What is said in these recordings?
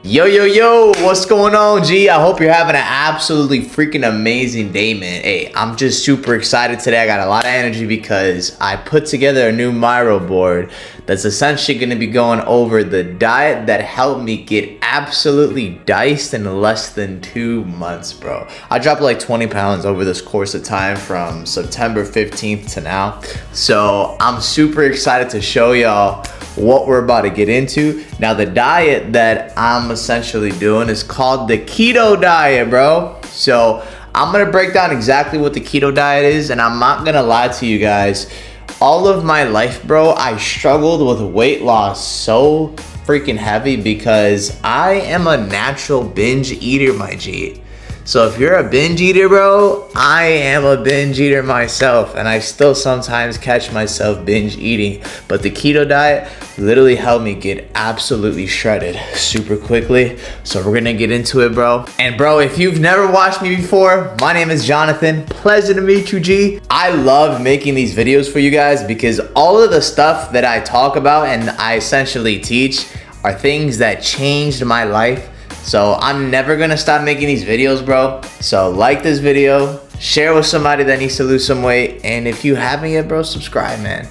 Yo, yo, yo, what's going on, G? I hope you're having an absolutely freaking amazing day, man. Hey, I'm just super excited today. I got a lot of energy because I put together a new Miro board that's essentially going to be going over the diet that helped me get absolutely diced in less than 2 months, bro. I dropped like 20 pounds over this course of time from September 15th to now. So I'm super excited to show y'all what we're about to get into. Now, the diet that I'm essentially doing is called the keto diet, bro. So I'm gonna break down exactly what the keto diet is, and I'm not gonna lie to you guys. All of my life, bro, I struggled with weight loss so freaking heavy because I am a natural binge eater, my G. So if you're a binge eater, bro, I am a binge eater myself, and I still sometimes catch myself binge eating. But the keto diet literally helped me get absolutely shredded super quickly. So we're gonna get into it, bro. And bro, if you've never watched me before, my name is Jonathan. Pleasure to meet you, G. I love making these videos for you guys because all of the stuff that I talk about and I essentially teach are things that changed my life. So I'm never gonna stop making these videos, bro. So like this video, share with somebody that needs to lose some weight, and if you haven't yet, bro, subscribe, man.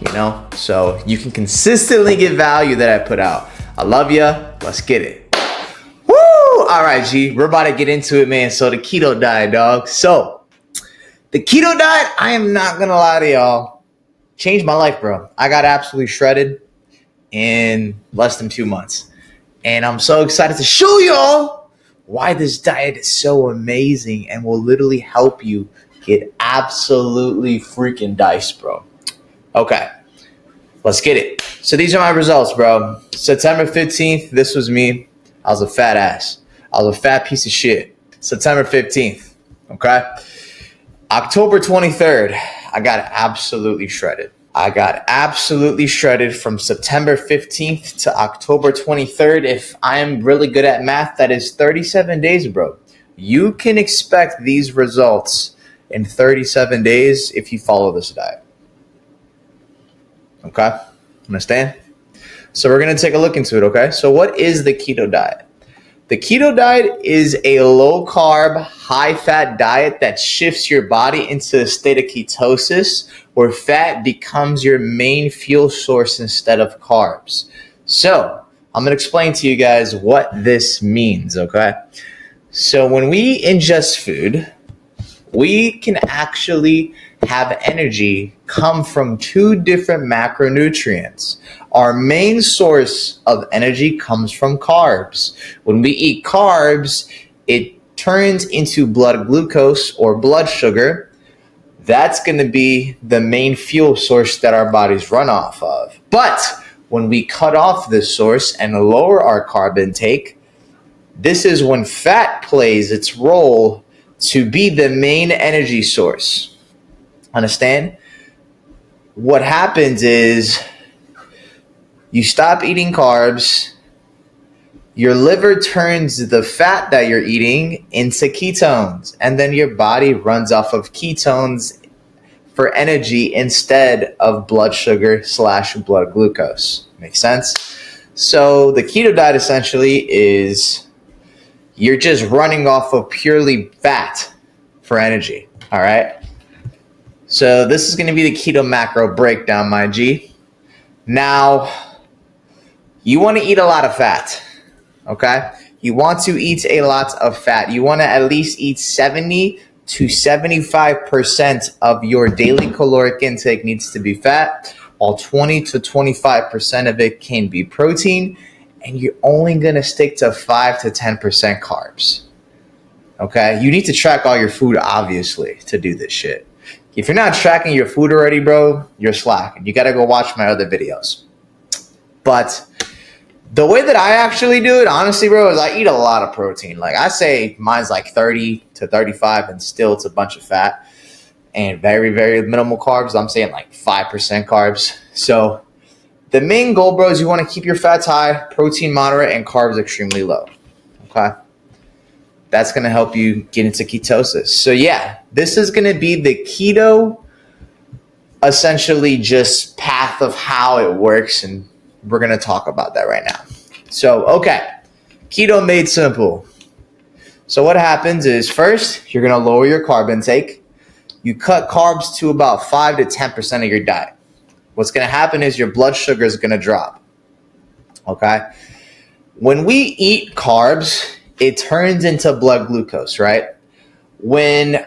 You know, so you can consistently get value that I put out. I love ya. Let's get it. Woo! All right, G, we're about to get into it, man. So the keto diet, dog. So the keto diet, I am not gonna lie to y'all, changed my life, bro. I got absolutely shredded in less than 2 months. And I'm so excited to show y'all why this diet is so amazing and will literally help you get absolutely freaking diced, bro. Okay, let's get it. So these are my results, bro. September 15th, this was me. I was a fat ass. I was a fat piece of shit. September 15th, okay? October 23rd, I got absolutely shredded. I got absolutely shredded from September 15th to October 23rd. If I'm really good at math, that is 37 days, bro. You can expect these results in 37 days if you follow this diet. Okay? Understand? So we're going to take a look into it, okay? So what is the keto diet? The keto diet is a low-carb, high-fat diet that shifts your body into a state of ketosis where fat becomes your main fuel source instead of carbs. So I'm going to explain to you guys what this means, okay? So when we ingest food, we can actually have energy come from two different macronutrients. Our main source of energy comes from carbs. When we eat carbs, it turns into blood glucose or blood sugar. That's going to be the main fuel source that our bodies run off of. But when we cut off this source and lower our carb intake, this is when fat plays its role to be the main energy source. Understand? What happens is you stop eating carbs, your liver turns the fat that you're eating into ketones, and then your body runs off of ketones for energy instead of blood sugar / blood glucose. Make sense? So the keto diet essentially is you're just running off of purely fat for energy, all right? So this is going to be the keto macro breakdown, my G. Now, you want to eat a lot of fat, okay? You want to eat a lot of fat. You want to at least eat 70 to 75% of your daily caloric intake needs to be fat, while 20 to 25% of it can be protein, and you're only going to stick to 5 to 10% carbs, okay? You need to track all your food, obviously, to do this shit. If you're not tracking your food already, bro, you're slacking. You got to go watch my other videos. But the way that I actually do it, honestly, bro, is I eat a lot of protein. Like I say mine's like 30 to 35 and still it's a bunch of fat and very, very minimal carbs. I'm saying like 5% carbs. So the main goal, bro, is you want to keep your fats high, protein moderate, and carbs extremely low. Okay? That's going to help you get into ketosis. So yeah, this is going to be the keto, essentially just path of how it works. And we're going to talk about that right now. So, okay. Keto made simple. So what happens is first, you're going to lower your carb intake. You cut carbs to about 5 to 10% of your diet. What's going to happen is your blood sugar is going to drop. Okay? When we eat carbs, it turns into blood glucose, right? When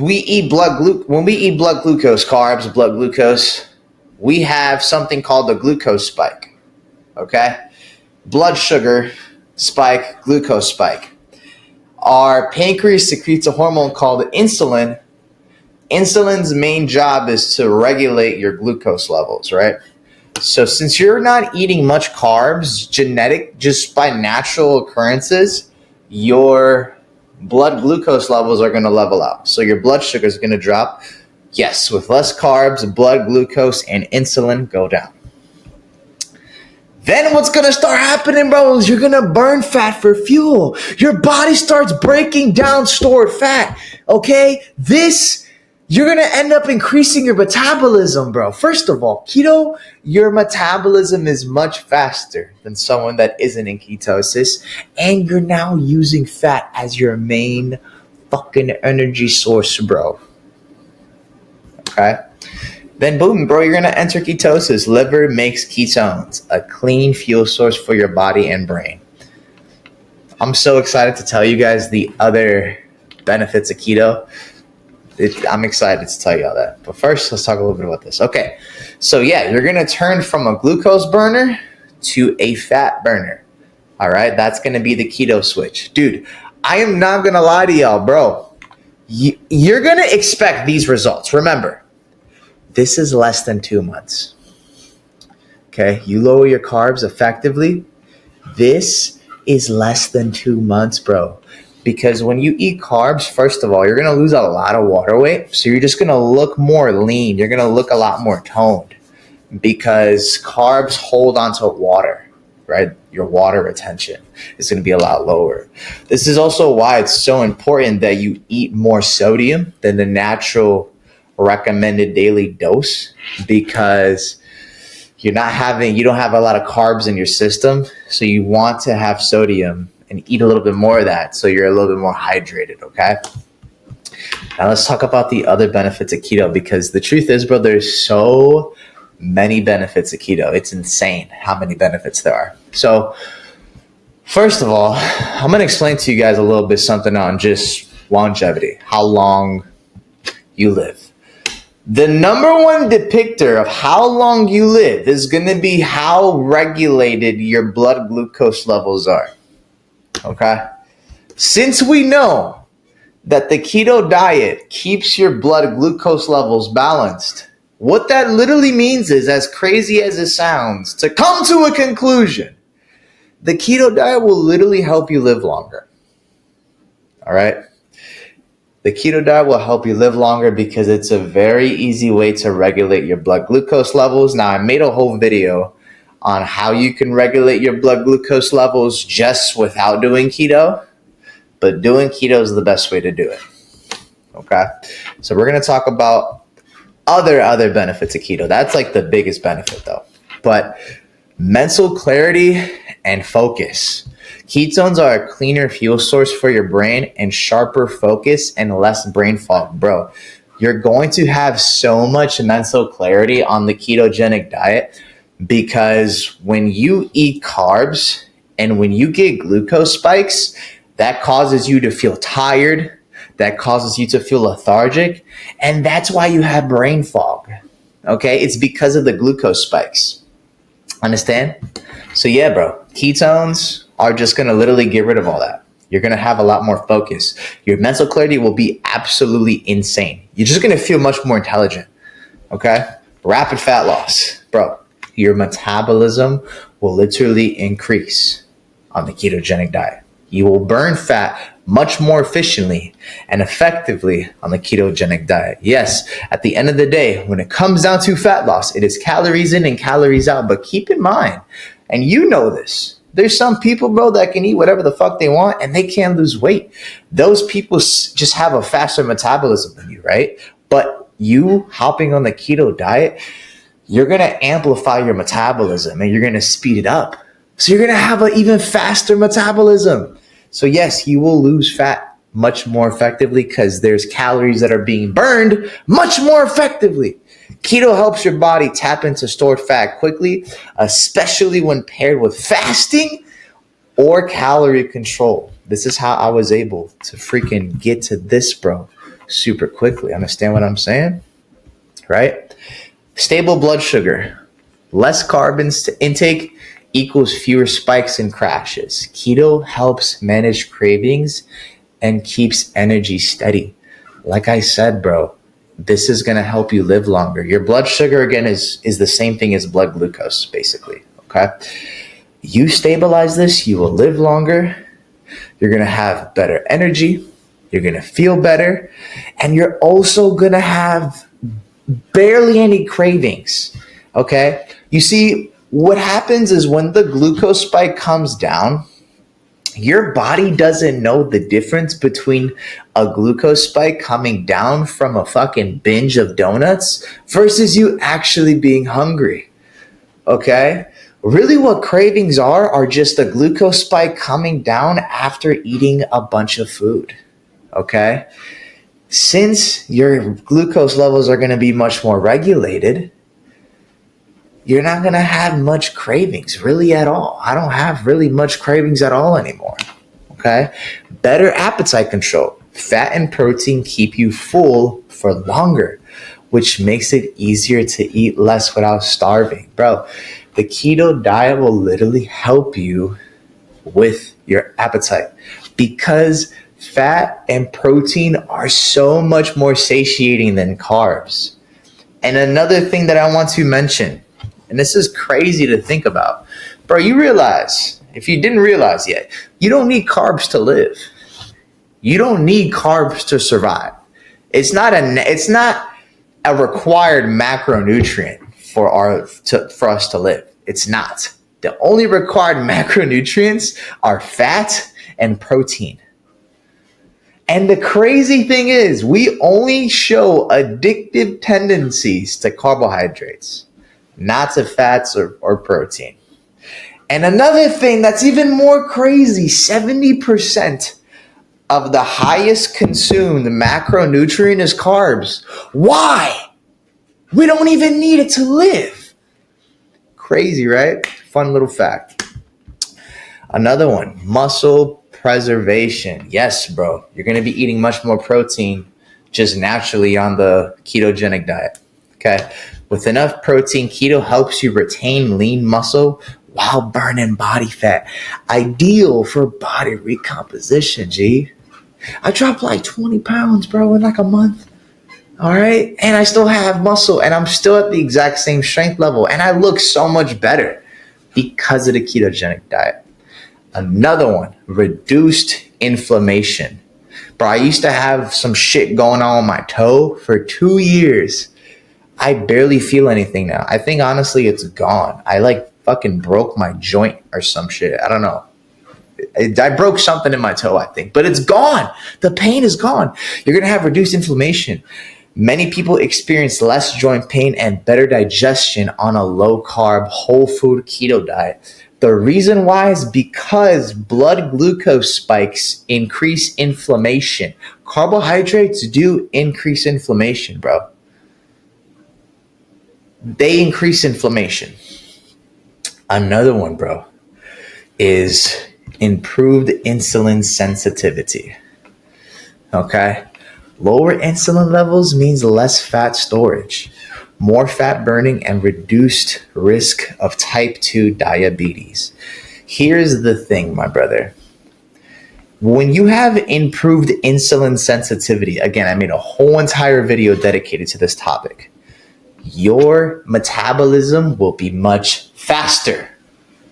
we eat blood glucose, carbs, blood glucose, we have something called the glucose spike. Okay? Blood sugar spike, glucose spike. Our pancreas secretes a hormone called insulin. Insulin's main job is to regulate your glucose levels, right? So since you're not eating much carbs, just by natural occurrences, your blood glucose levels are going to level out. So your blood sugar is going to drop. Yes, with less carbs, blood glucose and insulin go down. Then what's going to start happening, bro, is you're going to burn fat for fuel. Your body starts breaking down stored fat, okay? You're going to end up increasing your metabolism, bro. First of all, keto, your metabolism is much faster than someone that isn't in ketosis, and you're now using fat as your main fucking energy source, bro. Okay? Then boom, bro, you're going to enter ketosis. Liver makes ketones, a clean fuel source for your body and brain. I'm so excited to tell you guys the other benefits of keto. I'm excited to tell you all that. But first, let's talk a little bit about this. Okay, so yeah, you're going to turn from a glucose burner to a fat burner. All right, that's going to be the keto switch. Dude, I am not going to lie to y'all, bro. You're going to expect these results. Remember, this is less than 2 months. Okay, you lower your carbs effectively. This is less than 2 months, bro. Because when you eat carbs, first of all, you're going to lose a lot of water weight. So you're just going to look more lean. You're going to look a lot more toned because carbs hold onto water, right? Your water retention is going to be a lot lower. This is also why it's so important that you eat more sodium than the natural recommended daily dose, because you don't have a lot of carbs in your system. So you want to have sodium and eat a little bit more of that so you're a little bit more hydrated, okay? Now let's talk about the other benefits of keto, because the truth is, bro, there's so many benefits of keto. It's insane how many benefits there are. So first of all, I'm going to explain to you guys a little bit something on just longevity, how long you live. The number one depictor of how long you live is going to be how regulated your blood glucose levels are. Okay? Since we know that the keto diet keeps your blood glucose levels balanced, what that literally means is, as crazy as it sounds, to come to a conclusion, the keto diet will literally help you live longer. All right? The keto diet will help you live longer because it's a very easy way to regulate your blood glucose levels. Now, I made a whole video on how you can regulate your blood glucose levels just without doing keto, but doing keto is the best way to do it. Okay? So we're going to talk about other benefits of keto. That's like the biggest benefit though. But mental clarity and focus. Ketones are a cleaner fuel source for your brain and sharper focus and less brain fog. Bro, you're going to have so much mental clarity on the ketogenic diet, because when you eat carbs and when you get glucose spikes, that causes you to feel tired, that causes you to feel lethargic, and that's why you have brain fog. Okay? It's because of the glucose spikes. Understand? So yeah, bro, ketones are just going to literally get rid of all that. You're going to have a lot more focus. Your mental clarity will be absolutely insane. You're just going to feel much more intelligent. Okay? Rapid fat loss. Bro, your metabolism will literally increase on the ketogenic diet. You will burn fat much more efficiently and effectively on the ketogenic diet. Yes, at the end of the day, when it comes down to fat loss, it is calories in and calories out. But keep in mind, and you know this, there's some people, bro, that can eat whatever the fuck they want and they can't lose weight. Those people just have a faster metabolism than you, right? But you hopping on the keto diet, you're going to amplify your metabolism and you're going to speed it up. So you're going to have an even faster metabolism. So yes, you will lose fat much more effectively because there's calories that are being burned much more effectively. Keto helps your body tap into stored fat quickly, especially when paired with fasting or calorie control. This is how I was able to freaking get to this, bro, super quickly. Understand what I'm saying? Right? Stable blood sugar. Less carbs intake equals fewer spikes and crashes. Keto helps manage cravings and keeps energy steady. Like I said, bro, this is going to help you live longer. Your blood sugar, again, is the same thing as blood glucose, basically. Okay? You stabilize this, you will live longer. You're going to have better energy. You're going to feel better. And you're also going to have barely any cravings. Okay? You see, what happens is when the glucose spike comes down, your body doesn't know the difference between a glucose spike coming down from a fucking binge of donuts versus you actually being hungry. Okay? Really, what cravings are just a glucose spike coming down after eating a bunch of food. Okay? Since your glucose levels are going to be much more regulated, you're not going to have much cravings really at all. I don't have really much cravings at all anymore. Okay? Better appetite control. Fat and protein keep you full for longer, which makes it easier to eat less without starving. Bro, the keto diet will literally help you with your appetite because fat and protein are so much more satiating than carbs. And another thing that I want to mention, and this is crazy to think about, bro, you realize, if you didn't realize yet, you don't need carbs to live. You don't need carbs to survive. It's not a required macronutrient for us to live. It's not. The only required macronutrients are fat and protein. And the crazy thing is, we only show addictive tendencies to carbohydrates, not to fats or protein. And another thing that's even more crazy, 70% of the highest consumed macronutrient is carbs. Why? We don't even need it to live. Crazy, right? Fun little fact. Another one, muscle preservation. Yes, bro. You're going to be eating much more protein just naturally on the ketogenic diet. Okay. With enough protein, keto helps you retain lean muscle while burning body fat. Ideal for body recomposition, G. I dropped like 20 pounds, bro, in like a month. All right. And I still have muscle and I'm still at the exact same strength level. And I look so much better because of the ketogenic diet. Another one, reduced inflammation. Bro, I used to have some shit going on with my toe for 2 years. I barely feel anything now. I think honestly it's gone. I like fucking broke my joint or some shit. I don't know. I broke something in my toe, I think, but it's gone. The pain is gone. You're going to have reduced inflammation. Many people experience less joint pain and better digestion on a low carb, whole food keto diet. The reason why is because blood glucose spikes increase inflammation. Carbohydrates do increase inflammation, bro. They increase inflammation. Another one, bro, is improved insulin sensitivity. Okay? Lower insulin levels means less fat storage, more fat burning, and reduced risk of type 2 diabetes. Here's the thing, my brother. When you have improved insulin sensitivity, again, I made a whole entire video dedicated to this topic. Your metabolism will be much faster.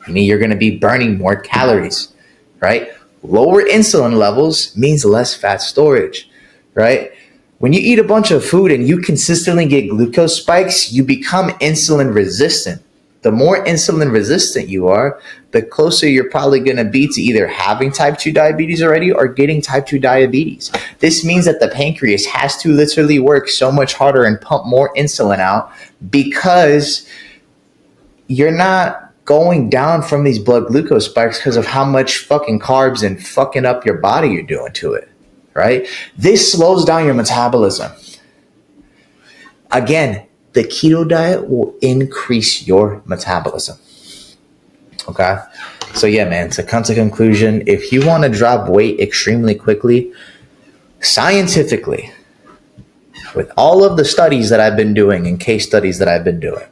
Meaning you're going to be burning more calories, right? Lower insulin levels means less fat storage, right? When you eat a bunch of food and you consistently get glucose spikes, you become insulin resistant. The more insulin resistant you are, the closer you're probably going to be to either having type 2 diabetes already or getting type 2 diabetes. This means that the pancreas has to literally work so much harder and pump more insulin out because you're not going down from these blood glucose spikes because of how much fucking carbs and fucking up your body you're doing to it, right? This slows down your metabolism. Again, the keto diet will increase your metabolism. Okay? So yeah, man, to come to conclusion, if you want to drop weight extremely quickly, scientifically, with all of the studies that I've been doing and case studies that I've been doing,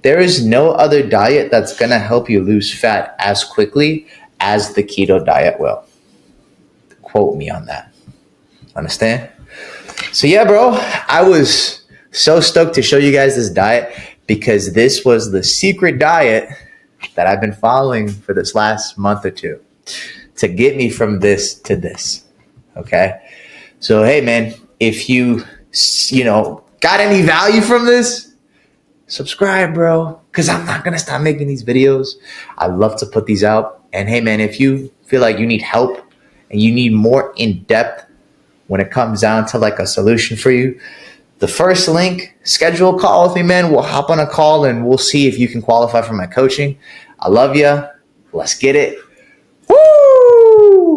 there is no other diet that's going to help you lose fat as quickly as the keto diet will. Quote me on that. Understand? So yeah, bro, I was so stoked to show you guys this diet because this was the secret diet that I've been following for this last month or two to get me from this to this. Okay? So hey, man, if you got any value from this, subscribe, bro, because I'm not going to stop making these videos. I love to put these out. And hey, man, if you feel like you need help and you need more in-depth when it comes down to like a solution for you, the first link, schedule a call with me, man. We'll hop on a call and we'll see if you can qualify for my coaching. I love you. Let's get it.